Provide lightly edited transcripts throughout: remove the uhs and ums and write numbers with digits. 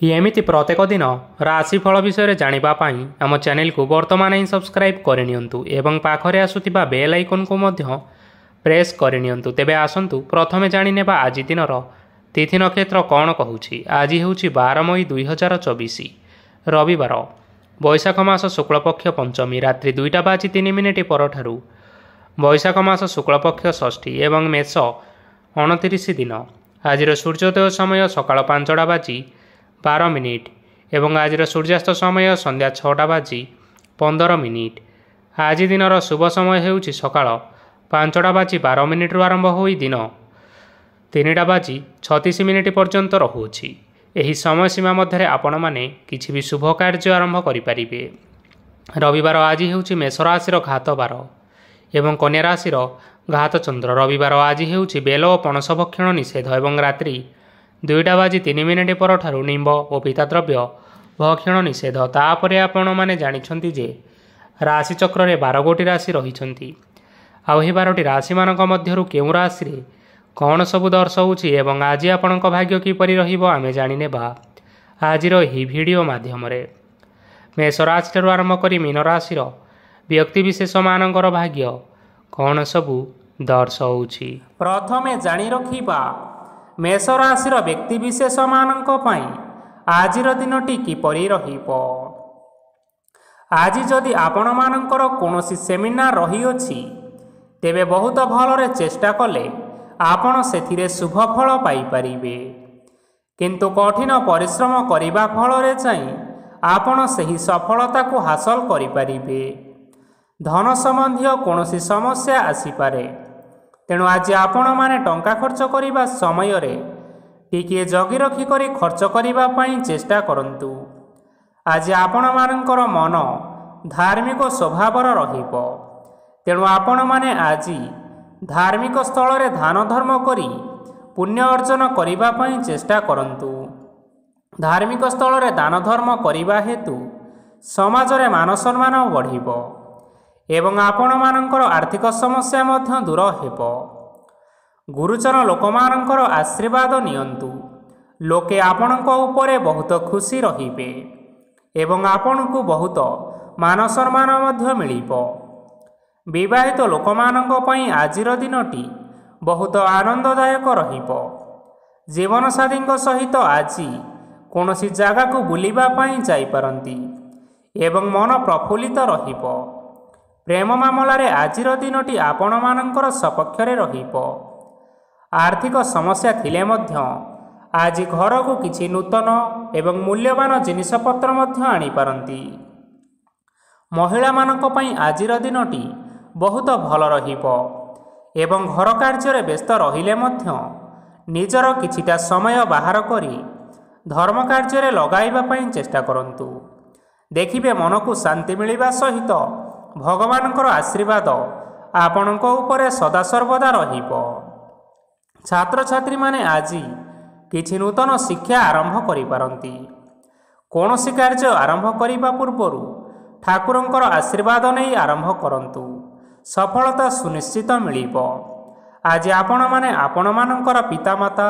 एमिति प्रत्येक दिन राशिफल विषय जानिबा पाई आम चैनल को वर्तमान ही सब्सक्राइब करनियंतु एवं पाखरे आसुथिबा बेल आइकन को मध्य प्रेस करनियंतु। तेबे आसंतु प्रथमे जानिनेबा आज दिनर तिथि नक्षत्र कौन कहूछि। आज हेउछि 12 मई 2024 रविवार, बैशाख मास शुक्लपक्ष पंचमी रात्रि 2:03 परठारु बैशाख मास शुक्लपक्ष षष्ठी एवं मेष 29 दिन। आज सूर्योदय समय सकाळ 5:12 एवं आज सूर्यास्त समय संध्या 6:15। आज दिनर शुभ समय हेउछि सकाळ 5:12 आरंभ होई दिन 3:36 पर्यंत रहुछि। एही समय सीमा मध्य आपण माने किछि भी शुभ कार्य आरंभ करिपारिबे। रविवार आज हेउछि मेष राशिर घात बार एवं कन्या राशिर घात चंद्र। रविवार आज हेउछि बेल और पणस भक्षण निषेध एवं रात्रि 2:03 परठारु निम्ब और पीताद्रव्य भक्षण निषेध। तापरे आपण माने जानिछंती जे राशि चक्र रे 12 गोटी राशि रहिछंती। आउ हे 12टी राशि मानक मध्यरु केउ राशि रे कौन सबु दर्शाउछि एवं आज आपणक भाग्य किपरि रहिबो आमे जानिनेबा आजिर एही भिडियो माध्यम रे। मेष राशि आरंभ करी मीन राशिर व्यक्तिविशेष मानकर भाग्य कौन सबु दर्शाउछि। प्रथमे जानि रखिबा मेष राशिर व्यक्तिविशेष मानक पई आजिर दिनटी किपरि रहिबो। आज जदि आपण मानकर कोनोसी सेमिनार रही अछि तेबे बहुत भलरे चेष्टा कले आपण सेथिरे शुभ फल पाई परिबे, किंतु कठिन परिश्रम करिबा फलरे चाहिँ आपण सही सफलता को हासिल करि परिबे। धन संबंधी कोनोसी समस्या आसी पारे, तेणु आज आपण माने टंका खर्च करिबा समय रे टिके जगी रखी करी खर्च करिबा पई चेष्टा करंतु। आज आपण मानकर मन धार्मिक स्वभावर रहिबो, तेणु आपण माने आज धार्मिक स्थल रे दान धर्म करी पुण्य अर्जन करिबा पई चेष्टा करंतु। धार्मिक स्थल रे दान धर्म करिबा हेतु समाज रे मान सम्मान बढ़िबो एवं आपण मानकर आर्थिक समस्या मध्य दूर हेबो। गुरुजन लोकमानकर आशीर्वाद नियंतु। लोके आपणक उपरे बहुत खुशी रहिबे एवं आपणकु बहुत मान सम्मान मध्य मिलिबो। विवाहित लोकमानक पई आजिर दिनटी बहुत आनंददायक रहिबो। जीवन साथीଙ୍କ सहित आजी कोनोसी जागा को बुलिबा पई जाई पारंती एवं मन प्रफुल्लित रहिबो। प्रेम मामला रे आजिर दिनटी आपण मानकर सपक्षरे रहिबो। आर्थिक समस्या थिले मध्य आज घर को किछि नूतन एवं मूल्यवान जिनिसपत्र मध्य आनी पारंती। महिला मानक पई आजिर दिनटी बहुत भल रहिबो एवं घर कार्य रे व्यस्त रहिले मध्य निजर किछिटा समय बाहर करी धर्म कार्य रे लगाइबा पई चेष्टा करंतु। देखिबे मन को शांति मिलिबा सहित भगवानकर आशीर्वाद आपणक उपरे सदा सर्वदा रहिबो। छात्र छात्री माने आजी किछि नूतन शिक्षा आरंभ करि पारंती। कोनोसी कार्य आरंभ करिबा पूर्वरु ठाकुरंकर आशीर्वाद नै आरंभ करंतु, सफलता सुनिश्चित मिलिबो। आज आपण माने आपण मानकर पितामाता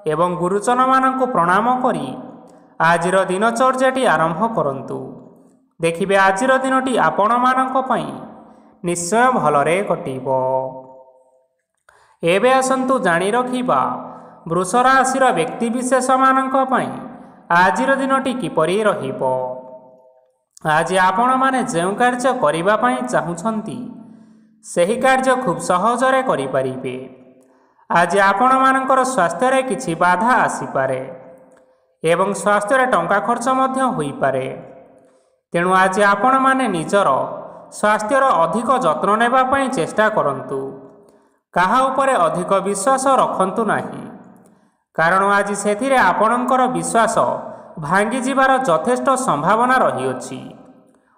एवं गुरुजन मानकु प्रणाम करी आजिर दिनचर्याटी आरंभ करंतु। देखिबे आजिर दिनटी आपण मानक पई निश्चय भलरे कटिबो। एबे आसंतु जानि रखिबा वृष राशिर व्यक्तिविशेष मानक पई आजिर दिनटी किपरि रहिबो। आज आपण माने जेउ कार्य करिबा पई चाहुछंती सेही कार्य खूब सहजरे करि परिबे। आज आपण मानकर स्वास्थ्य रे किछि बाधा आसी पारे एवं स्वास्थ्य रे टंका खर्च मध्य होई पारे, तेणु आज आपण माने निजर स्वास्थ्यर अधिक जत्न नेबा पई चेष्टा करंतु। काहा उपरे अधिक विश्वास रखंतु नाही, कारण आज सेथिरे आपणकर विश्वास भांगी जिबार यथेष्ट संभावना रही अछि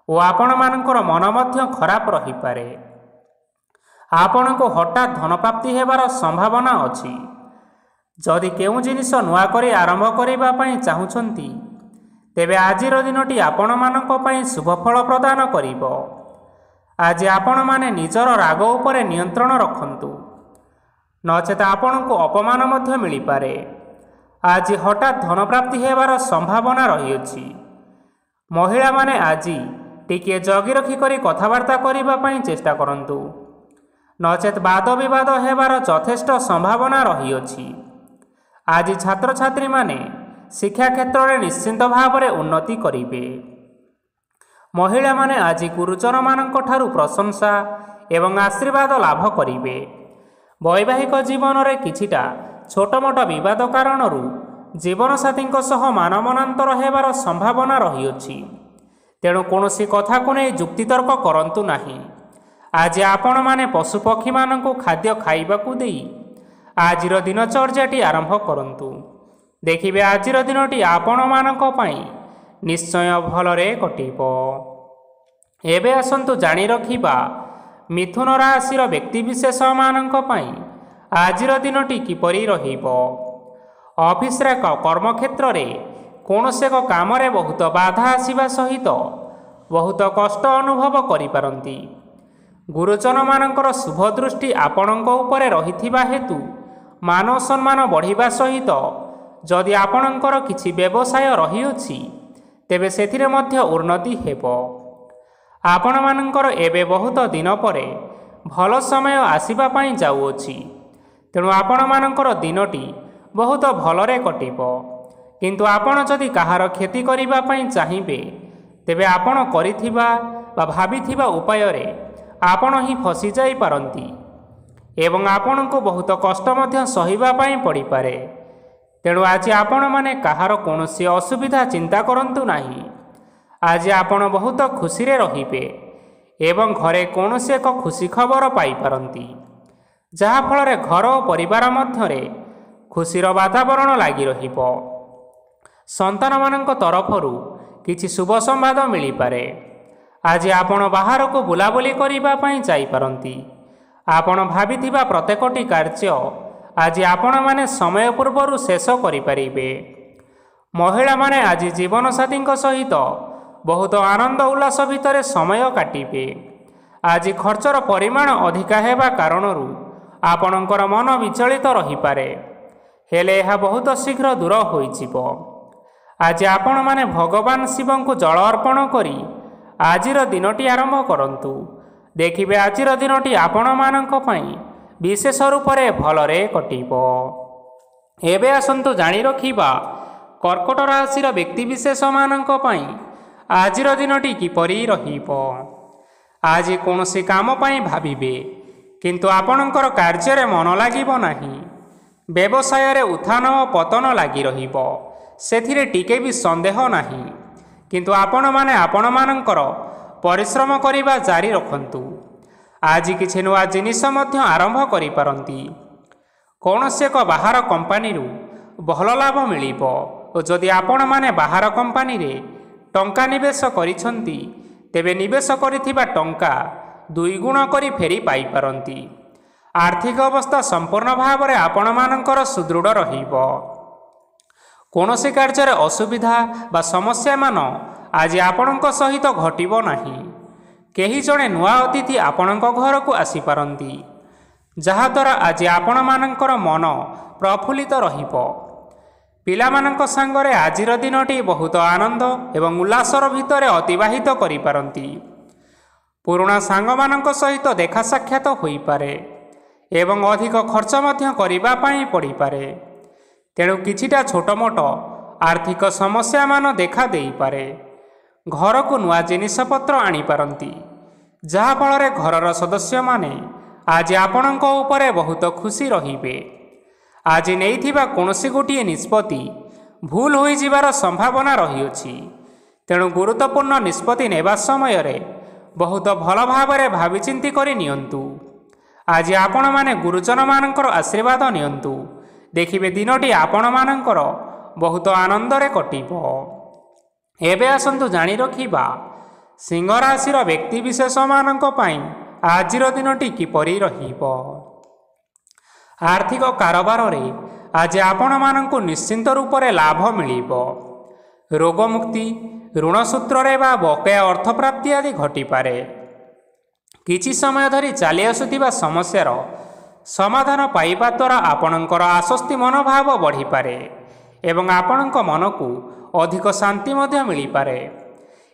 ओ आपण मानकर मन मध्य खराब रही पारे। आपण को हठात धन प्राप्ति हेबार संभावना अछि। जदि केउ जिनिस नुआ करी आरंभ करिबा पई चाहुछंती तेबे आजिर दिनटी आपण मानक पई शुभ फल प्रदान करिबो। आज आपण माने निजर राग उपरे नियंत्रण रखंतु, नचेत आपण को अपमान मध्य मिली पारे। ଆଜି ହଠାତ୍ ଧନପ୍ରାପ୍ତି ହେବାର ସମ୍ଭାବନା ରହିଅଛି। ମହିଳାମାନେ ଆଜି ଟିକିଏ ଜଗି ରଖି କରି କଥାବାର୍ତ୍ତା କରିବା ପାଇଁ ଚେଷ୍ଟା କରନ୍ତୁ, ନଚେତ୍ ବାଦ ବିବାଦ ହେବାର ଯଥେଷ୍ଟ ସମ୍ଭାବନା ରହିଅଛି। ଆଜି ଛାତ୍ରଛାତ୍ରୀମାନେ ଶିକ୍ଷା କ୍ଷେତ୍ରରେ ନିଶ୍ଚିନ୍ତ ଭାବରେ ଉନ୍ନତି କରିବେ। ମହିଳାମାନେ ଆଜି ଗୁରୁଜନମାନଙ୍କ ଠାରୁ ପ୍ରଶଂସା ଏବଂ ଆଶୀର୍ବାଦ ଲାଭ କରିବେ। ବୈବାହିକ ଜୀବନରେ କିଛିଟା ଛୋଟମୋଟ ବିବାଦ କାରଣରୁ ଜୀବନସାଥୀଙ୍କ ସହ ମାନମନାନ୍ତର ହେବାର ସମ୍ଭାବନା ରହିଅଛି। ତେଣୁ କୌଣସି କଥାକୁ ନେଇ ଯୁକ୍ତିତର୍କ କରନ୍ତୁ ନାହିଁ। ଆଜି ଆପଣମାନେ ପଶୁପକ୍ଷୀମାନଙ୍କୁ ଖାଦ୍ୟ ଖାଇବାକୁ ଦେଇ ଆଜିର ଦିନଚର୍ଯ୍ୟାଟି ଆରମ୍ଭ କରନ୍ତୁ। ଦେଖିବେ ଆଜିର ଦିନଟି ଆପଣମାନଙ୍କ ପାଇଁ ନିଶ୍ଚୟ ଭଲରେ କଟିବ। ଏବେ ଆସନ୍ତୁ ଜାଣି ରଖିବା ମିଥୁନ ରାଶିର ବ୍ୟକ୍ତିବିଶେଷମାନଙ୍କ ପାଇଁ ଆଜିର ଦିନଟି କିପରି ରହିବ। ଅଫିସରେ କର୍ମକ୍ଷେତ୍ରରେ କୌଣସି ଏକ କାମରେ ବହୁତ ବାଧା ଆସିବା ସହିତ ବହୁତ କଷ୍ଟ ଅନୁଭବ କରିପାରନ୍ତି। ଗୁରୁଜନମାନଙ୍କର ଶୁଭ ଦୃଷ୍ଟି ଆପଣଙ୍କ ଉପରେ ରହିଥିବା ହେତୁ ମାନ ସମ୍ମାନ ବଢ଼ିବା ସହିତ ଯଦି ଆପଣଙ୍କର କିଛି ବ୍ୟବସାୟ ରହିଅଛି ତେବେ ସେଥିରେ ମଧ୍ୟ ଉନ୍ନତି ହେବ। ଆପଣମାନଙ୍କର ଏବେ ବହୁତ ଦିନ ପରେ ଭଲ ସମୟ ଆସିବା ପାଇଁ ଯାଉଅଛି। ତେଣୁ ଆପଣମାନଙ୍କର ଦିନଟି ବହୁତ ଭଲରେ କଟିବ। କିନ୍ତୁ ଆପଣ ଯଦି କାହାର କ୍ଷତି କରିବା ପାଇଁ ଚାହିଁବେ ତେବେ ଆପଣ କରିଥିବା ବା ଭାବିଥିବା ଉପାୟରେ ଆପଣ ହିଁ ଫସିଯାଇପାରନ୍ତି ଏବଂ ଆପଣଙ୍କୁ ବହୁତ କଷ୍ଟ ମଧ୍ୟ ସହିବା ପାଇଁ ପଡ଼ିପାରେ। ତେଣୁ ଆଜି ଆପଣମାନେ କାହାର କୌଣସି ଅସୁବିଧା ଚିନ୍ତା କରନ୍ତୁ ନାହିଁ। ଆଜି ଆପଣ ବହୁତ ଖୁସିରେ ରହିବେ ଏବଂ ଘରେ କୌଣସି ଏକ ଖୁସି ଖବର ପାଇପାରନ୍ତି, ଯାହାଫଳରେ ଘର ଓ ପରିବାର ମଧ୍ୟରେ ଖୁସିର ବାତାବରଣ ଲାଗି ରହିବ। ସନ୍ତାନମାନଙ୍କ ତରଫରୁ କିଛି ଶୁଭ ସମ୍ବାଦ ମିଳିପାରେ। ଆଜି ଆପଣ ବାହାରକୁ ବୁଲାବୁଲି କରିବା ପାଇଁ ଯାଇପାରନ୍ତି। ଆପଣ ଭାବିଥିବା ପ୍ରତ୍ୟେକଟି କାର୍ଯ୍ୟ ଆଜି ଆପଣମାନେ ସମୟ ପୂର୍ବରୁ ଶେଷ କରିପାରିବେ। ମହିଳାମାନେ ଆଜି ଜୀବନସାଥୀଙ୍କ ସହିତ ବହୁତ ଆନନ୍ଦ ଉଲ୍ଲାସ ଭିତରେ ସମୟ କାଟିବେ। ଆଜି ଖର୍ଚ୍ଚର ପରିମାଣ ଅଧିକା ହେବା କାରଣରୁ ଆପଣଙ୍କର ମନ ବିଚଳିତ ରହିପାରେ, ହେଲେ ଏହା ବହୁତ ଶୀଘ୍ର ଦୂର ହୋଇଯିବ। ଆଜି ଆପଣମାନେ ଭଗବାନ ଶିବଙ୍କୁ ଜଳ ଅର୍ପଣ କରି ଆଜିର ଦିନଟି ଆରମ୍ଭ କରନ୍ତୁ। ଦେଖିବେ ଆଜିର ଦିନଟି ଆପଣମାନଙ୍କ ପାଇଁ ବିଶେଷ ରୂପରେ ଭଲରେ କଟିବ। ଏବେ ଆସନ୍ତୁ ଜାଣି ରଖିବା କର୍କଟ ରାଶିର ବ୍ୟକ୍ତିବିଶେଷମାନଙ୍କ ପାଇଁ ଆଜିର ଦିନଟି କିପରି ରହିବ। ଆଜି କୌଣସି କାମ ପାଇଁ ଭାବିବେ, କିନ୍ତୁ ଆପଣଙ୍କର କାର୍ଯ୍ୟରେ ମନ ଲାଗିବ ନାହିଁ। ବ୍ୟବସାୟରେ ଉତ୍ଥାନ ଓ ପତନ ଲାଗି ରହିବ, ସେଥିରେ ଟିକେ ବି ସନ୍ଦେହ ନାହିଁ। କିନ୍ତୁ ଆପଣମାନେ ଆପଣମାନଙ୍କର ପରିଶ୍ରମ କରିବା ଜାରି ରଖନ୍ତୁ। ଆଜି କିଛି ନୂଆ ଜିନିଷ ମଧ୍ୟ ଆରମ୍ଭ କରିପାରନ୍ତି। କୌଣସି ଏକ ବାହାର କମ୍ପାନୀରୁ ଭଲ ଲାଭ ମିଳିବ ଓ ଯଦି ଆପଣମାନେ ବାହାର କମ୍ପାନୀରେ ଟଙ୍କା ନିବେଶ କରିଛନ୍ତି ତେବେ ନିବେଶ କରିଥିବା ଟଙ୍କା ଦୁଇଗୁଣ କରି ଫେରି ପାଇପାରନ୍ତି। ଆର୍ଥିକ ଅବସ୍ଥା ସମ୍ପୂର୍ଣ୍ଣ ଭାବରେ ଆପଣମାନଙ୍କର ସୁଦୃଢ଼ ରହିବ। କୌଣସି କାର୍ଯ୍ୟରେ ଅସୁବିଧା ବା ସମସ୍ୟାମାନ ଆଜି ଆପଣଙ୍କ ସହିତ ଘଟିବ ନାହିଁ। କେହି ଜଣେ ନୂଆ ଅତିଥି ଆପଣଙ୍କ ଘରକୁ ଆସିପାରନ୍ତି, ଯାହାଦ୍ୱାରା ଆଜି ଆପଣମାନଙ୍କର ମନ ପ୍ରଫୁଲ୍ଲିତ ରହିବ। ପିଲାମାନଙ୍କ ସାଙ୍ଗରେ ଆଜିର ଦିନଟି ବହୁତ ଆନନ୍ଦ ଏବଂ ଉଲ୍ଲାସର ଭିତରେ ଅତିବାହିତ କରିପାରନ୍ତି। ପୁରୁଣା ସାଙ୍ଗମାନଙ୍କ ସହିତ ଦେଖା ସାକ୍ଷାତ ହୋଇପାରେ ଏବଂ ଅଧିକ ଖର୍ଚ୍ଚ ମଧ୍ୟ କରିବା ପାଇଁ ପଡ଼ିପାରେ। ତେଣୁ କିଛିଟା ଛୋଟମୋଟ ଆର୍ଥିକ ସମସ୍ୟାମାନ ଦେଖା ଦେଇପାରେ। ଘରକୁ ନୂଆ ଜିନିଷପତ୍ର ଆଣିପାରନ୍ତି, ଯାହାଫଳରେ ଘରର ସଦସ୍ୟମାନେ ଆଜି ଆପଣଙ୍କ ଉପରେ ବହୁତ ଖୁସି ରହିବେ। ଆଜି ନେଇଥିବା କୌଣସି ଗୋଟିଏ ନିଷ୍ପତ୍ତି ଭୁଲ ହୋଇଯିବାର ସମ୍ଭାବନା ରହିଅଛି। ତେଣୁ ଗୁରୁତ୍ୱପୂର୍ଣ୍ଣ ନିଷ୍ପତ୍ତି ନେବା ସମୟରେ ବହୁତ ଭଲ ଭାବରେ ଭାବିଚିନ୍ତି କରି ନିଅନ୍ତୁ। ଆଜି ଆପଣମାନେ ଗୁରୁଜନମାନଙ୍କର ଆଶୀର୍ବାଦ ନିଅନ୍ତୁ। ଦେଖିବେ ଦିନଟି ଆପଣମାନଙ୍କର ବହୁତ ଆନନ୍ଦରେ କଟିବ। ଏବେ ଆସନ୍ତୁ ଜାଣି ରଖିବା ସିଂହ ରାଶିର ବ୍ୟକ୍ତିବିଶେଷମାନଙ୍କ ପାଇଁ ଆଜିର ଦିନଟି କିପରି ରହିବ। ଆର୍ଥିକ କାରବାରରେ ଆଜି ଆପଣମାନଙ୍କୁ ନିଶ୍ଚିନ୍ତ ରୂପରେ ଲାଭ ମିଳିବ। ରୋଗମୁକ୍ତି, ଋଣ ସୂତ୍ରରେ ବା ବକେୟା ଅର୍ଥପ୍ରାପ୍ତି ଆଦି ଘଟିପାରେ। କିଛି ସମୟ ଧରି ଚାଲି ଆସୁଥିବା ସମସ୍ୟାର ସମାଧାନ ପାଇବା ଦ୍ୱାରା ଆପଣଙ୍କର ଆଶ୍ୱସ୍ତି ମନୋଭାବ ବଢ଼ିପାରେ ଏବଂ ଆପଣଙ୍କ ମନକୁ ଅଧିକ ଶାନ୍ତି ମଧ୍ୟ ମିଳିପାରେ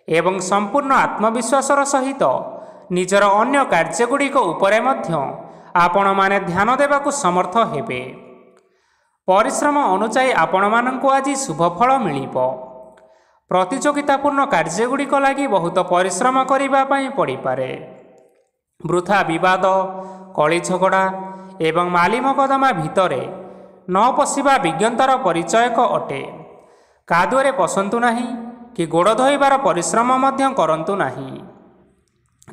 ଏବଂ ସମ୍ପୂର୍ଣ୍ଣ ଆତ୍ମବିଶ୍ୱାସର ସହିତ ନିଜର ଅନ୍ୟ କାର୍ଯ୍ୟଗୁଡ଼ିକ ଉପରେ ମଧ୍ୟ ଆପଣମାନେ ଧ୍ୟାନ ଦେବାକୁ ସମର୍ଥ ହେବେ। ପରିଶ୍ରମ ଅନୁଯାୟୀ ଆପଣମାନଙ୍କୁ ଆଜି ଶୁଭଫଳ ମିଳିବ। ପ୍ରତିଯୋଗିତାପୂର୍ଣ୍ଣ କାର୍ଯ୍ୟଗୁଡ଼ିକ ଲାଗି ବହୁତ ପରିଶ୍ରମ କରିବା ପାଇଁ ପଡ଼ିପାରେ। ବୃଥା ବିବାଦ, କଳି ଝଗଡ଼ା ଏବଂ ମାଲି ମକଦ୍ଦମା ଭିତରେ ନ ପଶିବା ବିଜ୍ଞତାର ପରିଚୟକ ଅଟେ। କାଦୁଅରେ ପଶନ୍ତୁ ନାହିଁ କି ଗୋଡ଼ ଧୋଇବାର ପରିଶ୍ରମ ମଧ୍ୟ କରନ୍ତୁ ନାହିଁ।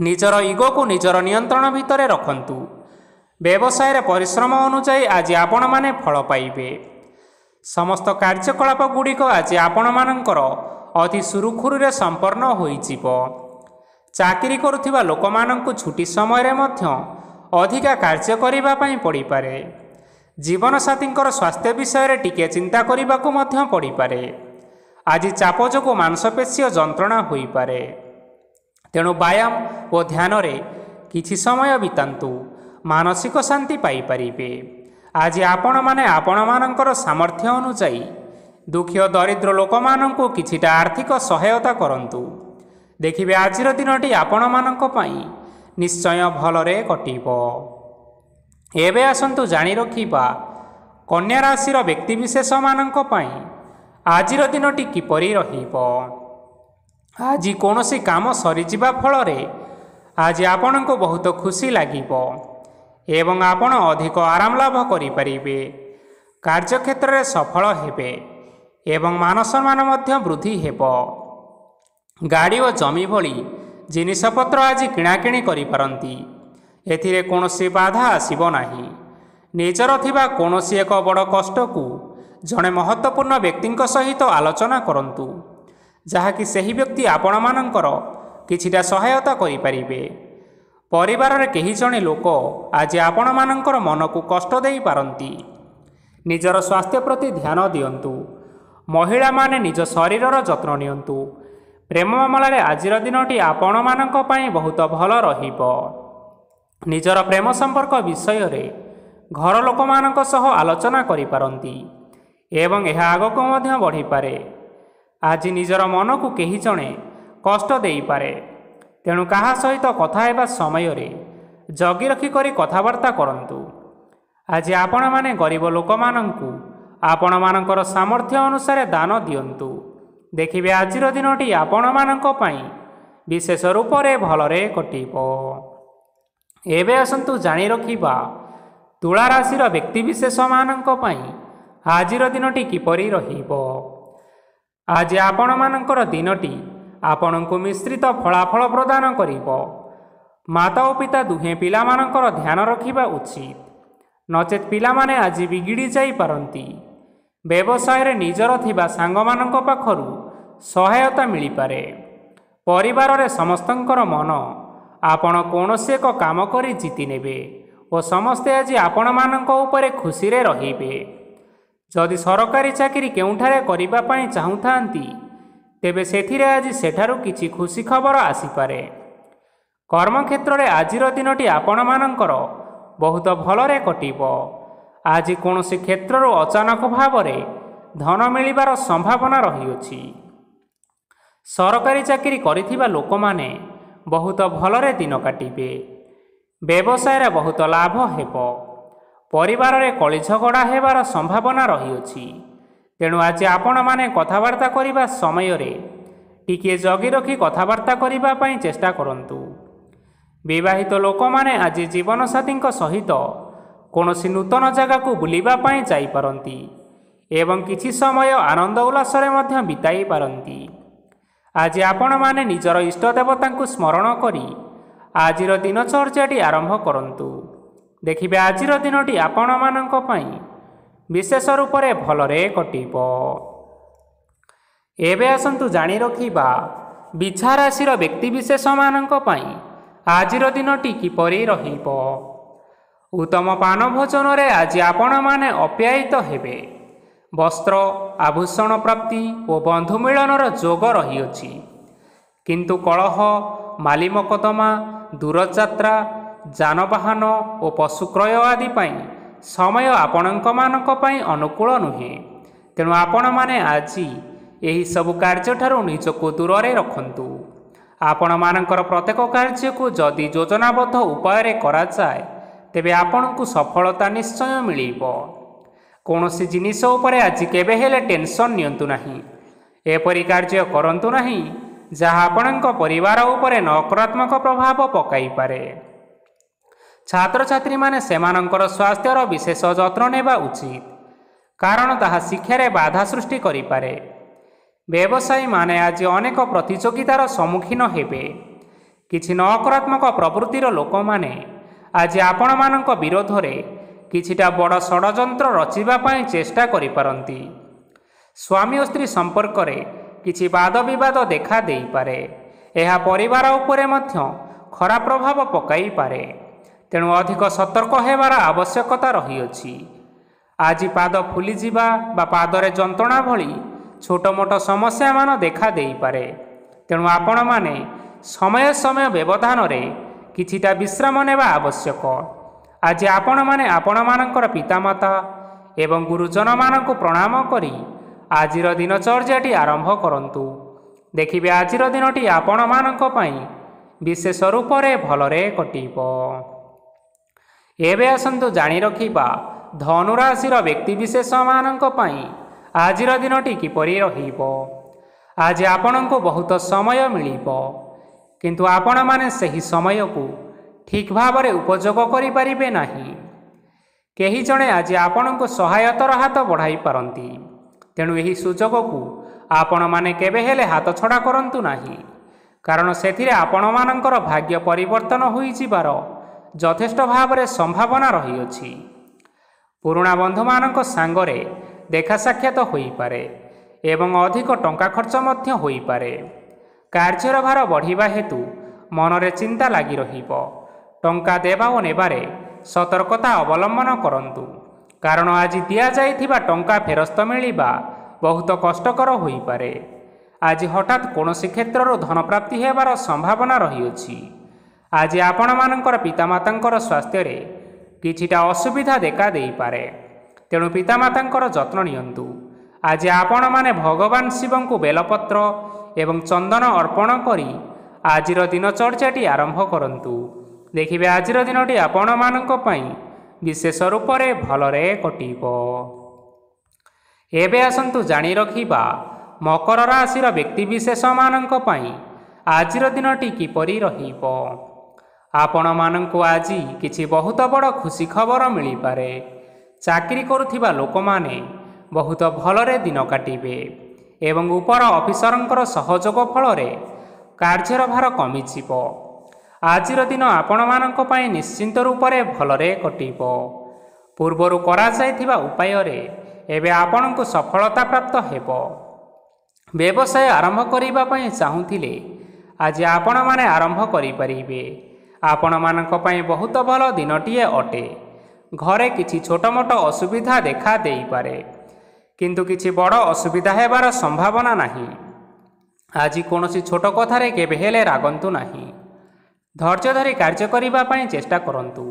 ନିଜର ଇଗୋକୁ ନିଜର ନିୟନ୍ତ୍ରଣ ଭିତରେ ରଖନ୍ତୁ। ବ୍ୟବସାୟରେ ପରିଶ୍ରମ ଅନୁଯାୟୀ ଆଜି ଆପଣମାନେ ଫଳ ପାଇବେ। ସମସ୍ତ କାର୍ଯ୍ୟକଳାପ ଗୁଡ଼ିକ ଆଜି ଆପଣମାନଙ୍କର ଅତି ସୁରୁଖୁରୁରେ ସମ୍ପନ୍ନ ହୋଇଯିବ। ଚାକିରି କରୁଥିବା ଲୋକମାନଙ୍କୁ ଛୁଟି ସମୟରେ ମଧ୍ୟ ଅଧିକା କାର୍ଯ୍ୟ କରିବା ପାଇଁ ପଡ଼ିପାରେ। ଜୀବନସାଥୀଙ୍କର ସ୍ୱାସ୍ଥ୍ୟ ବିଷୟରେ ଟିକିଏ ଚିନ୍ତା କରିବାକୁ ମଧ୍ୟ ପଡ଼ିପାରେ। ଆଜି ଚାପ ଯୋଗୁଁ ମାଂସପେଶୀୟ ଯନ୍ତ୍ରଣା ହୋଇପାରେ। ତେଣୁ ବ୍ୟାୟାମ ଓ ଧ୍ୟାନରେ କିଛି ସମୟ ବିତାନ୍ତୁ, ମାନସିକ ଶାନ୍ତି ପାଇପାରିବେ। ଆଜି ଆପଣମାନେ ଆପଣମାନଙ୍କର ସାମର୍ଥ୍ୟ ଅନୁଯାୟୀ ଦୁଃଖୀ ଓ ଦରିଦ୍ର ଲୋକମାନଙ୍କୁ କିଛିଟା ଆର୍ଥିକ ସହାୟତା କରନ୍ତୁ। ଦେଖିବେ ଆଜିର ଦିନଟି ଆପଣମାନଙ୍କ ପାଇଁ ନିଶ୍ଚୟ ଭଲରେ କଟିବ। ଏବେ ଆସନ୍ତୁ ଜାଣି ରଖିବା କନ୍ୟା ରାଶିର ବ୍ୟକ୍ତିବିଶେଷମାନଙ୍କ ପାଇଁ ଆଜିର ଦିନଟି କିପରି ରହିବ। ଆଜି କୌଣସି କାମ ସରିଯିବା ଫଳରେ ଆଜି ଆପଣଙ୍କୁ ବହୁତ ଖୁସି ଲାଗିବ ଏବଂ ଆପଣ ଅଧିକ ଆରାମ ଲାଭ କରିପାରିବେ। କାର୍ଯ୍ୟକ୍ଷେତ୍ରରେ ସଫଳ ହେବେ ଏବଂ ମାନସମ୍ମାନ ମଧ୍ୟ ବୃଦ୍ଧି ହେବ। ଗାଡ଼ି ଓ ଜମି ଭଳି ଜିନିଷପତ୍ର ଆଜି କିଣାକିଣି କରିପାରନ୍ତି। ଏଥିରେ କୌଣସି ବାଧା ଆସିବ ନାହିଁ। ନିଜର ଥିବା କୌଣସି ଏକ ବଡ଼ କଷ୍ଟକୁ ଜଣେ ମହତ୍ତ୍ୱପୂର୍ଣ୍ଣ ବ୍ୟକ୍ତିଙ୍କ ସହିତ ଆଲୋଚନା କରନ୍ତୁ, ଯାହାକି ସେହି ବ୍ୟକ୍ତି ଆପଣମାନଙ୍କର କିଛିଟା ସହାୟତା କରିପାରିବେ। ପରିବାରରେ କେହି ଜଣେ ଲୋକ ଆଜି ଆପଣମାନଙ୍କର ମନକୁ କଷ୍ଟ ଦେଇପାରନ୍ତି। ନିଜର ସ୍ୱାସ୍ଥ୍ୟ ପ୍ରତି ଧ୍ୟାନ ଦିଅନ୍ତୁ। ମହିଳାମାନେ ନିଜ ଶରୀରର ଯତ୍ନ ନିଅନ୍ତୁ। ପ୍ରେମ ମାମଲାରେ ଆଜିର ଦିନଟି ଆପଣମାନଙ୍କ ପାଇଁ ବହୁତ ଭଲ ରହିବ। ନିଜର ପ୍ରେମ ସମ୍ପର୍କ ବିଷୟରେ ଘର ଲୋକମାନଙ୍କ ସହ ଆଲୋଚନା କରିପାରନ୍ତି ଏବଂ ଏହା ଆଗକୁ ମଧ୍ୟ ବଢ଼ିପାରେ। ଆଜି ନିଜର ମନକୁ କେହି ଜଣେ କଷ୍ଟ ଦେଇପାରେ, ତେଣୁ କାହା ସହିତ କଥା ହେବା ସମୟରେ ଜଗି ରଖି କରି କଥାବାର୍ତ୍ତା କରନ୍ତୁ। ଆଜି ଆପଣମାନେ ଗରିବ ଲୋକମାନଙ୍କୁ ଆପଣମାନଙ୍କର ସାମର୍ଥ୍ୟ ଅନୁସାରେ ଦାନ ଦିଅନ୍ତୁ। ଦେଖିବେ ଆଜିର ଦିନଟି ଆପଣମାନଙ୍କ ପାଇଁ ବିଶେଷ ରୂପରେ ଭଲରେ କଟିବ। ଏବେ ଆସନ୍ତୁ ଜାଣି ରଖିବା ତୁଳା ରାଶିର ବ୍ୟକ୍ତିବିଶେଷମାନଙ୍କ ପାଇଁ ଆଜିର ଦିନଟି କିପରି ରହିବ। ଆଜି ଆପଣମାନଙ୍କର ଦିନଟି ଆପଣଙ୍କୁ ମିଶ୍ରିତ ଫଳାଫଳ ପ୍ରଦାନ କରିବ। ମାତା ଓ ପିତା ଦୁହେଁ ପିଲାମାନଙ୍କର ଧ୍ୟାନ ରଖିବା ଉଚିତ, ନଚେତ୍ ପିଲାମାନେ ଆଜି ବିଗିଡ଼ି ଯାଇପାରନ୍ତି। ବ୍ୟବସାୟରେ ନିଜର ଥିବା ସାଙ୍ଗମାନଙ୍କ ପାଖରୁ ସହାୟତା ମିଳିପାରେ। ପରିବାରରେ ସମସ୍ତଙ୍କର ମନ ଆପଣ କୌଣସି ଏକ କାମ କରି ଜିତି ନେବେ ଓ ସମସ୍ତେ ଆଜି ଆପଣମାନଙ୍କ ଉପରେ ଖୁସିରେ ରହିବେ। ଯଦି ସରକାରୀ ଚାକିରି କେଉଁଠାରେ କରିବା ପାଇଁ ଚାହୁଁଥାନ୍ତି, ତେବେ ସେଥିରେ ଆଜି ସେଠାରୁ କିଛି ଖୁସି ଖବର ଆସିପାରେ। କର୍ମକ୍ଷେତ୍ରରେ ଆଜିର ଦିନଟି ଆପଣମାନଙ୍କର ବହୁତ ଭଲରେ କଟିବ। ଆଜି କୌଣସି କ୍ଷେତ୍ରରୁ ଅଚାନକ ଭାବରେ ଧନ ମିଳିବାର ସମ୍ଭାବନା ରହିଅଛି। ସରକାରୀ ଚାକିରି କରିଥିବା ଲୋକମାନେ ବହୁତ ଭଲରେ ଦିନ କାଟିବେ। ବ୍ୟବସାୟରେ ବହୁତ ଲାଭ ହେବ। ପରିବାରରେ କଳି ଝଗଡ଼ା ହେବାର ସମ୍ଭାବନା ରହିଅଛି, ତେଣୁ ଆଜି ଆପଣମାନେ କଥାବାର୍ତ୍ତା କରିବା ସମୟରେ ଟିକିଏ ଜଗି ରଖି କଥାବାର୍ତ୍ତା କରିବା ପାଇଁ ଚେଷ୍ଟା କରନ୍ତୁ। ବିବାହିତ ଲୋକମାନେ ଆଜି ଜୀବନସାଥୀଙ୍କ ସହିତ କୌଣସି ନୂତନ ଜାଗାକୁ ବୁଲିବା ପାଇଁ ଯାଇପାରନ୍ତି ଏବଂ କିଛି ସମୟ ଆନନ୍ଦ ଉଲ୍ଲାସରେ ମଧ୍ୟ ବିତାଇ ପାରନ୍ତି। ଆଜି ଆପଣମାନେ ନିଜର ଇଷ୍ଟ ଦେବତାଙ୍କୁ ସ୍ମରଣ କରି ଆଜିର ଦିନଚର୍ଯ୍ୟାଟି ଆରମ୍ଭ କରନ୍ତୁ। ଦେଖିବେ ଆଜିର ଦିନଟି ଆପଣମାନଙ୍କ ପାଇଁ ବିଶେଷ ରୂପରେ ଭଲରେ କଟିବ। ଏବେ ଆସନ୍ତୁ ଜାଣି ରଖିବା ବିଛା ରାଶିର ବ୍ୟକ୍ତିବିଶେଷମାନଙ୍କ ପାଇଁ ଆଜିର ଦିନଟି କିପରି ରହିବ। ଉତ୍ତମ ପାନ ଭୋଜନରେ ଆଜି ଆପଣମାନେ ଅପ୍ୟାୟିତ ହେବେ। ବସ୍ତ୍ର ଆଭୂଷଣ ପ୍ରାପ୍ତି ଓ ବନ୍ଧୁ ମିଳନର ଯୋଗ ରହିଅଛି, କିନ୍ତୁ କଳହ, ମାଲି ମକଦ୍ଦମା, ଦୂରଯାତ୍ରା, ଯାନବାହନ ଓ ପଶୁ କ୍ରୟ ଆଦି ପାଇଁ ସମୟ ଆପଣଙ୍କମାନଙ୍କ ପାଇଁ ଅନୁକୂଳ ନୁହେଁ। ତେଣୁ ଆପଣମାନେ ଆଜି ଏହିସବୁ କାର୍ଯ୍ୟଠାରୁ ନିଜକୁ ଦୂରରେ ରଖନ୍ତୁ। ଆପଣମାନଙ୍କର ପ୍ରତ୍ୟେକ କାର୍ଯ୍ୟକୁ ଯଦି ଯୋଜନାବଦ୍ଧ ଉପାୟରେ କରାଯାଏ ତେବେ ଆପଣଙ୍କୁ ସଫଳତା ନିଶ୍ଚୟ ମିଳିବ। କୌଣସି ଜିନିଷ ଉପରେ ଆଜି କେବେ ହେଲେ ଟେନସନ୍ ନିଅନ୍ତୁ ନାହିଁ। ଏପରି କାର୍ଯ୍ୟ କରନ୍ତୁ ନାହିଁ ଯାହା ଆପଣଙ୍କ ପରିବାର ଉପରେ ନକାରାତ୍ମକ ପ୍ରଭାବ ପକାଇପାରେ। ଛାତ୍ରଛାତ୍ରୀମାନେ ସେମାନଙ୍କର ସ୍ୱାସ୍ଥ୍ୟର ବିଶେଷ ଯତ୍ନ ନେବା ଉଚିତ, କାରଣ ତାହା ଶିକ୍ଷାରେ ବାଧା ସୃଷ୍ଟି କରିପାରେ। ବ୍ୟବସାୟୀମାନେ ଆଜି ଅନେକ ପ୍ରତିଯୋଗିତାର ସମ୍ମୁଖୀନ ହେବେ। କିଛି ନକାରାତ୍ମକ ପ୍ରବୃତ୍ତିର ଲୋକମାନେ ଆଜି ଆପଣମାନଙ୍କ ବିରୋଧରେ କିଛିଟା ବଡ଼ ଷଡ଼ଯନ୍ତ୍ର ରଚିବା ପାଇଁ ଚେଷ୍ଟା କରିପାରନ୍ତି। ସ୍ୱାମୀ ଓ ସ୍ତ୍ରୀ ସମ୍ପର୍କରେ କିଛି ବାଦ ବିବାଦ ଦେଖା ଦେଇପାରେ। ଏହା ପରିବାର ଉପରେ ମଧ୍ୟ ଖରାପ ପ୍ରଭାବ ପକାଇପାରେ। ତେଣୁ ଅଧିକ ସତର୍କ ହେବାର ଆବଶ୍ୟକତା ରହିଅଛି। ଆଜି ପାଦ ଫୁଲିଯିବା ବା ପାଦରେ ଯନ୍ତ୍ରଣା ଭଳି ଛୋଟ ମୋଟ ସମସ୍ୟାମାନ ଦେଖା ଦେଇପାରେ। ତେଣୁ ଆପଣମାନେ ସମୟ ସମୟ ବ୍ୟବଧାନରେ କିଛିଟା ବିଶ୍ରାମ ନେବା ଆବଶ୍ୟକ। ଆଜି ଆପଣମାନେ ଆପଣମାନଙ୍କର ପିତାମାତା ଏବଂ ଗୁରୁଜନମାନଙ୍କୁ ପ୍ରଣାମ କରି ଆଜିର ଦିନଚର୍ଯ୍ୟାଟି ଆରମ୍ଭ କରନ୍ତୁ। ଦେଖିବେ ଆଜିର ଦିନଟି ଆପଣମାନଙ୍କ ପାଇଁ ବିଶେଷ ରୂପରେ ଭଲରେ କଟିବ। ଏବେ ଆସନ୍ତୁ ଜାଣି ରଖିବା ଧନୁରାଶିର ବ୍ୟକ୍ତିବିଶେଷମାନଙ୍କ ପାଇଁ ଆଜିର ଦିନଟି କିପରି ରହିବ। ଆଜି ଆପଣଙ୍କୁ ବହୁତ ସମୟ ମିଳିବ, କିନ୍ତୁ ଆପଣମାନେ ସେହି ସମୟକୁ ଠିକ୍ ଭାବରେ ଉପଯୋଗ କରିପାରିବେ ନାହିଁ। କେହି ଜଣେ ଆଜି ଆପଣଙ୍କୁ ସହାୟତାର ହାତ ବଢ଼ାଇ ପାରନ୍ତି। ତେଣୁ ଏହି ସୁଯୋଗକୁ ଆପଣମାନେ କେବେ ହେଲେ ହାତଛଡ଼ା କରନ୍ତୁ ନାହିଁ, କାରଣ ସେଥିରେ ଆପଣମାନଙ୍କର ଭାଗ୍ୟ ପରିବର୍ତ୍ତନ ହୋଇଯିବାର ଯଥେଷ୍ଟ ଭାବରେ ସମ୍ଭାବନା ରହିଅଛି। ପୁରୁଣା ବନ୍ଧୁମାନଙ୍କ ସାଙ୍ଗରେ ଦେଖା ସାକ୍ଷାତ ହୋଇପାରେ ଏବଂ ଅଧିକ ଟଙ୍କା ଖର୍ଚ୍ଚ ମଧ୍ୟ ହୋଇପାରେ। କାର୍ଯ୍ୟର ଭାର ବଢ଼ିବା ହେତୁ ମନରେ ଚିନ୍ତା ଲାଗି ରହିବ। ଟଙ୍କା ଦେବା ଓ ନେବାରେ ସତର୍କତା ଅବଲମ୍ବନ କରନ୍ତୁ, କାରଣ ଆଜି ଦିଆଯାଇଥିବା ଟଙ୍କା ଫେରସ୍ତ ମିଳିବା ବହୁତ କଷ୍ଟକର ହୋଇପାରେ। ଆଜି ହଠାତ୍ କୌଣସି କ୍ଷେତ୍ରରୁ ଧନପ୍ରାପ୍ତି ହେବାର ସମ୍ଭାବନା ରହିଅଛି। ଆଜି ଆପଣମାନଙ୍କର ପିତାମାତାଙ୍କର ସ୍ୱାସ୍ଥ୍ୟରେ କିଛିଟା ଅସୁବିଧା ଦେଖା ଦେଇପାରେ। ତେଣୁ ପିତାମାତାଙ୍କର ଯତ୍ନ ନିଅନ୍ତୁ। ଆଜି ଆପଣମାନେ ଭଗବାନ ଶିବଙ୍କୁ ବେଲପତ୍ର ଏବଂ ଚନ୍ଦନ ଅର୍ପଣ କରି ଆଜିର ଦିନଚର୍ଯ୍ୟାଟି ଆରମ୍ଭ କରନ୍ତୁ। ଦେଖିବେ ଆଜିର ଦିନଟି ଆପଣମାନଙ୍କ ପାଇଁ ବିଶେଷ ରୂପରେ ଭଲରେ କଟିବ। ଏବେ ଆସନ୍ତୁ ଜାଣି ରଖିବା ମକର ରାଶିର ବ୍ୟକ୍ତିବିଶେଷମାନଙ୍କ ପାଇଁ ଆଜିର ଦିନଟି କିପରି ରହିବ। ଆପଣମାନଙ୍କୁ ଆଜି କିଛି ବହୁତ ବଡ଼ ଖୁସି ଖବର ମିଳିପାରେ। ଚାକିରି କରୁଥିବା ଲୋକମାନେ ବହୁତ ଭଲରେ ଦିନ କାଟିବେ ଏବଂ ଉପର ଅଫିସରଙ୍କର ସହଯୋଗ ଫଳରେ କାର୍ଯ୍ୟର ଭାର କମିଯିବ। ଆଜିର ଦିନ ଆପଣମାନଙ୍କ ପାଇଁ ନିଶ୍ଚିନ୍ତ ରୂପରେ ଭଲରେ କଟିବ। ପୂର୍ବରୁ କରାଯାଇଥିବା ଉପାୟରେ ଏବେ ଆପଣଙ୍କୁ ସଫଳତା ପ୍ରାପ୍ତ ହେବ। ବ୍ୟବସାୟ ଆରମ୍ଭ କରିବା ପାଇଁ ଚାହୁଁଥିଲେ ଆଜି ଆପଣମାନେ ଆରମ୍ଭ କରିପାରିବେ। ଆପଣମାନଙ୍କ ପାଇଁ ବହୁତ ଭଲ ଦିନଟିଏ ଅଟେ। ଘରେ କିଛି ଛୋଟ ମୋଟ ଅସୁବିଧା ଦେଖା ଦେଇପାରେ, କିନ୍ତୁ କିଛି ବଡ଼ ଅସୁବିଧା ହେବାର ସମ୍ଭାବନା ନାହିଁ। ଆଜି କୌଣସି ଛୋଟ କଥାରେ କେବେ ହେଲେ ରାଗନ୍ତୁ ନାହିଁ। ଧୈର୍ଯ୍ୟ ଧରି କାର୍ଯ୍ୟ କରିବା ପାଇଁ ଚେଷ୍ଟା କରନ୍ତୁ,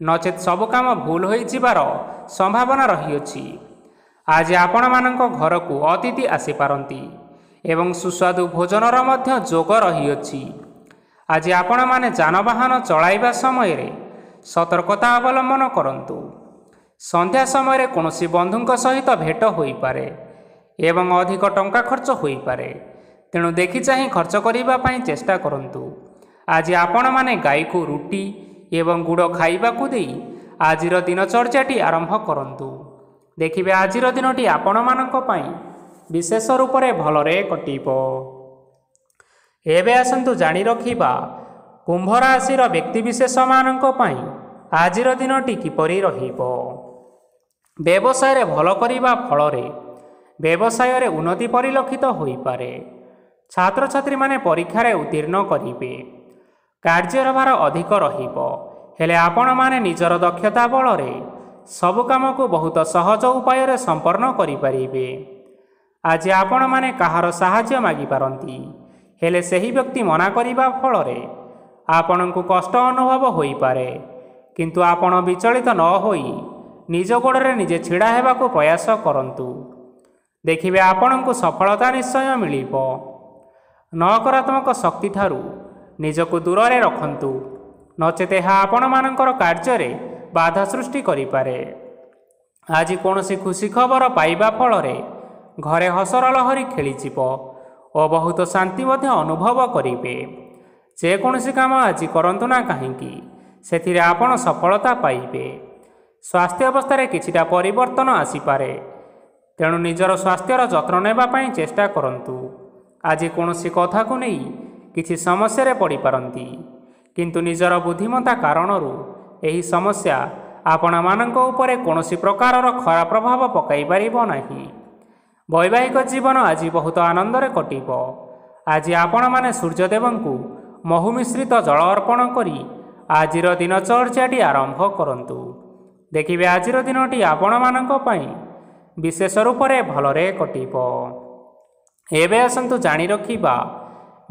ନଚେତ୍ ସବୁ କାମ ଭୁଲ ହୋଇଯିବାର ସମ୍ଭାବନା ରହିଅଛି। ଆଜି ଆପଣମାନଙ୍କ ଘରକୁ ଅତିଥି ଆସିପାରନ୍ତି ଏବଂ ସୁସ୍ୱାଦୁ ଭୋଜନର ମଧ୍ୟ ଯୋଗ ରହିଅଛି। ଆଜି ଆପଣମାନେ ଯାନବାହନ ଚଳାଇବା ସମୟରେ ସତର୍କତା ଅବଲମ୍ବନ କରନ୍ତୁ। ସନ୍ଧ୍ୟା ସମୟରେ କୌଣସି ବନ୍ଧୁଙ୍କ ସହିତ ଭେଟ ହୋଇପାରେ ଏବଂ ଅଧିକ ଟଙ୍କା ଖର୍ଚ୍ଚ ହୋଇପାରେ। ତେଣୁ ଦେଖି ଚାହିଁ ଖର୍ଚ୍ଚ କରିବା ପାଇଁ ଚେଷ୍ଟା କରନ୍ତୁ। ଆଜି ଆପଣମାନେ ଗାଈକୁ ରୁଟି ଏବଂ ଗୁଡ଼ ଖାଇବାକୁ ଦେଇ ଆଜିର ଦିନଚର୍ଯ୍ୟାଟି ଆରମ୍ଭ କରନ୍ତୁ। ଦେଖିବେ ଆଜିର ଦିନଟି ଆପଣମାନଙ୍କ ପାଇଁ ବିଶେଷ ରୂପରେ ଭଲରେ କଟିବ। ଏବେ ଆସନ୍ତୁ ଜାଣି ରଖିବା କୁମ୍ଭ ରାଶିର ବ୍ୟକ୍ତିବିଶେଷମାନଙ୍କ ପାଇଁ ଆଜିର ଦିନଟି କିପରି ରହିବ। ବ୍ୟବସାୟରେ ଭଲ କରିବା ଫଳରେ ବ୍ୟବସାୟରେ ଉନ୍ନତି ପରିଲକ୍ଷିତ ହୋଇପାରେ। ଛାତ୍ରଛାତ୍ରୀମାନେ ପରୀକ୍ଷାରେ ଉତ୍ତୀର୍ଣ୍ଣ କରିବେ। କାର୍ଯ୍ୟର ଭାର ଅଧିକ ରହିବ, ହେଲେ ଆପଣମାନେ ନିଜର ଦକ୍ଷତା ବଳରେ ସବୁ କାମକୁ ବହୁତ ସହଜ ଉପାୟରେ ସମ୍ପନ୍ନ କରିପାରିବେ। ଆଜି ଆପଣମାନେ କାହାର ସାହାଯ୍ୟ ମାଗିପାରନ୍ତି, ହେଲେ ସେହି ବ୍ୟକ୍ତି ମନା କରିବା ଫଳରେ ଆପଣଙ୍କୁ କଷ୍ଟ ଅନୁଭବ ହୋଇପାରେ। କିନ୍ତୁ ଆପଣ ବିଚଳିତ ନ ହୋଇ ନିଜ ଗୋଡ଼ରେ ନିଜେ ଛିଡ଼ା ହେବାକୁ ପ୍ରୟାସ କରନ୍ତୁ। ଦେଖିବେ ଆପଣଙ୍କୁ ସଫଳତା ନିଶ୍ଚୟ ମିଳିବ। ନକାରାତ୍ମକ ଶକ୍ତି ଠାରୁ ନିଜକୁ ଦୂରରେ ରଖନ୍ତୁ, ନଚେତ୍ ଏହା ଆପଣମାନଙ୍କର କାର୍ଯ୍ୟରେ ବାଧା ସୃଷ୍ଟି କରିପାରେ। ଆଜି କୌଣସି ଖୁସି ଖବର ପାଇବା ଫଳରେ ଘରେ ହସର ଲହରୀ ଖେଳିଯିବ ଓ ବହୁତ ଶାନ୍ତି ମଧ୍ୟ ଅନୁଭବ କରିବେ। ଯେକୌଣସି କାମ ଆଜି କରନ୍ତୁ ନା କାହିଁକି, ସେଥିରେ ଆପଣ ସଫଳତା ପାଇବେ। ସ୍ୱାସ୍ଥ୍ୟ ଅବସ୍ଥାରେ କିଛିଟା ପରିବର୍ତ୍ତନ ଆସିପାରେ, ତେଣୁ ନିଜର ସ୍ୱାସ୍ଥ୍ୟର ଯତ୍ନ ନେବା ପାଇଁ ଚେଷ୍ଟା କରନ୍ତୁ। ଆଜି କୌଣସି କଥାକୁ ନେଇ କିଛି ସମସ୍ୟାରେ ପଡ଼ିପାରନ୍ତି, କିନ୍ତୁ ନିଜର ବୁଦ୍ଧିମତ୍ତା କାରଣରୁ ଏହି ସମସ୍ୟା ଆପଣମାନଙ୍କ ଉପରେ କୌଣସି ପ୍ରକାରର ଖରାପ ପ୍ରଭାବ ପକାଇ ପାରିବ ନାହିଁ। ବୈବାହିକ ଜୀବନ ଆଜି ବହୁତ ଆନନ୍ଦରେ କଟିବ। ଆଜି ଆପଣମାନେ ସୂର୍ଯ୍ୟଦେବଙ୍କୁ ମହୁ ମିଶ୍ରିତ ଜଳ ଅର୍ପଣ କରି ଆଜିର ଦିନଚର୍ଯ୍ୟାଟି ଆରମ୍ଭ କରନ୍ତୁ। ଦେଖିବେ ଆଜିର ଦିନଟି ଆପଣମାନଙ୍କ ପାଇଁ ବିଶେଷ ରୂପରେ ଭଲରେ କଟିବ। ଏବେ ଆସନ୍ତୁ ଜାଣି ରଖିବା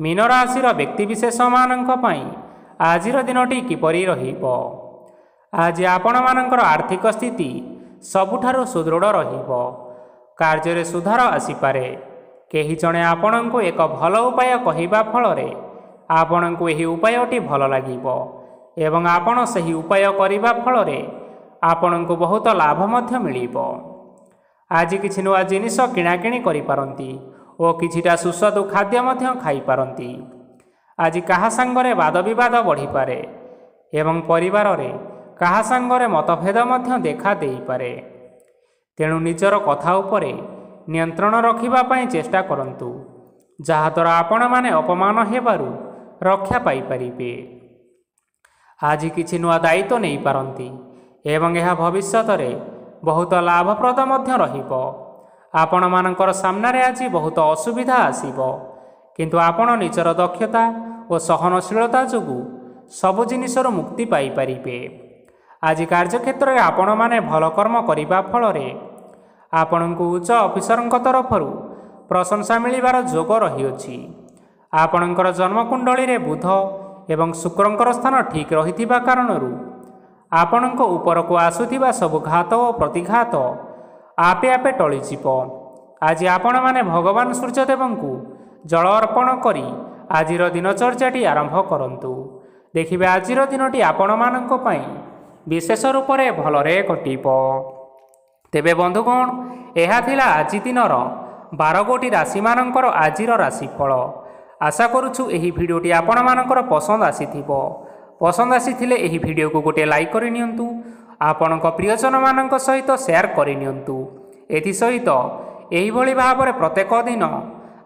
ମୀନ ରାଶିର ବ୍ୟକ୍ତିବିଶେଷମାନଙ୍କ ପାଇଁ ଆଜିର ଦିନଟି କିପରି ରହିବ। ଆଜି ଆପଣମାନଙ୍କର ଆର୍ଥିକ ସ୍ଥିତି ସବୁଠାରୁ ସୁଦୃଢ଼ ରହିବ। କାର୍ଯ୍ୟରେ ସୁଧାର ଆସିପାରେ। କେହି ଜଣେ ଆପଣଙ୍କୁ ଏକ ଭଲ ଉପାୟ କହିବା ଫଳରେ ଆପଣଙ୍କୁ ଏହି ଉପାୟଟି ଭଲ ଲାଗିବ ଏବଂ ଆପଣ ସେହି ଉପାୟ କରିବା ଫଳରେ ଆପଣଙ୍କୁ ବହୁତ ଲାଭ ମଧ୍ୟ ମିଳିବ। ଆଜି କିଛି ନୂଆ ଜିନିଷ କିଣାକିଣି କରିପାରନ୍ତି ଓ କିଛିଟା ସୁସ୍ୱାଦୁ ଖାଦ୍ୟ ମଧ୍ୟ ଖାଇପାରନ୍ତି। ଆଜି କାହା ସାଙ୍ଗରେ ବାଦବିବାଦ ବଢ଼ିପାରେ ଏବଂ ପରିବାରରେ କାହା ସାଙ୍ଗରେ ମତଭେଦ ମଧ୍ୟ ଦେଖା ଦେଇପାରେ। ତେଣୁ ନିଜର କଥା ଉପରେ ନିୟନ୍ତ୍ରଣ ରଖିବା ପାଇଁ ଚେଷ୍ଟା କରନ୍ତୁ, ଯାହାଦ୍ୱାରା ଆପଣମାନେ ଅପମାନ ହେବାରୁ ରକ୍ଷା ପାଇପାରିବେ। ଆଜି କିଛି ନୂଆ ଦାୟିତ୍ୱ ନେଇପାରନ୍ତି ଏବଂ ଏହା ଭବିଷ୍ୟତରେ ବହୁତ ଲାଭପ୍ରଦ ମଧ୍ୟ ରହିବ। ଆପଣମାନଙ୍କର ସାମ୍ନାରେ ଆଜି ବହୁତ ଅସୁବିଧା ଆସିବ, କିନ୍ତୁ ଆପଣ ନିଜର ଦକ୍ଷତା ଓ ସହନଶୀଳତା ଯୋଗୁଁ ସବୁ ଜିନିଷରୁ ମୁକ୍ତି ପାଇପାରିବେ। ଆଜି କାର୍ଯ୍ୟକ୍ଷେତ୍ରରେ ଆପଣମାନେ ଭଲ କର୍ମ କରିବା ଫଳରେ ଆପଣଙ୍କୁ ଉଚ୍ଚ ଅଫିସରଙ୍କ ତରଫରୁ ପ୍ରଶଂସା ମିଳିବାର ଯୋଗ ରହିଅଛି। ଆପଣଙ୍କର ଜନ୍ମକୁଣ୍ଡଳୀରେ ବୁଧ ଏବଂ ଶୁକ୍ରଙ୍କର ସ୍ଥାନ ଠିକ୍ ରହିଥିବା କାରଣରୁ ଆପଣଙ୍କ ଉପରକୁ ଆସୁଥିବା ସବୁ ଘାତ ଓ ପ୍ରତିଘାତ ଆପେ ଆପେ ଟଳିଯିବ। ଆଜି ଆପଣମାନେ ଭଗବାନ ସୂର୍ଯ୍ୟଦେବଙ୍କୁ ଜଳ ଅର୍ପଣ କରି ଆଜିର ଦିନଚର୍ଯ୍ୟାଟି ଆରମ୍ଭ କରନ୍ତୁ। ଦେଖିବେ ଆଜିର ଦିନଟି ଆପଣମାନଙ୍କ ପାଇଁ ବିଶେଷ ରୂପରେ ଭଲରେ କଟିବ। ତେବେ ବନ୍ଧୁଗଣ, ଏହା ଥିଲା ଆଜି ଦିନର 12 ଗୋଟି ରାଶିମାନଙ୍କର ଆଜିର ରାଶିଫଳ। ଆଶା କରୁଛୁ ଏହି ଭିଡ଼ିଓଟି ଆପଣମାନଙ୍କର ପସନ୍ଦ ଆସିଥିବ। ପସନ୍ଦ ଆସିଥିଲେ ଏହି ଭିଡ଼ିଓକୁ ଗୋଟିଏ ଲାଇକ୍ କରିନିଅନ୍ତୁ, ଆପଣଙ୍କ ପ୍ରିୟଜନମାନଙ୍କ ସହିତ ସେୟାର କରିନିଅନ୍ତୁ। ଏଥିସହିତ ଏହିଭଳି ଭାବରେ ପ୍ରତ୍ୟେକ ଦିନ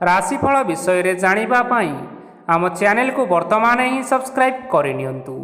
ରାଶିଫଳ ବିଷୟରେ ଜାଣିବା ପାଇଁ ଆମ ଚ୍ୟାନେଲକୁ ବର୍ତ୍ତମାନ ହିଁ ସବସ୍କ୍ରାଇବ୍ କରିନିଅନ୍ତୁ।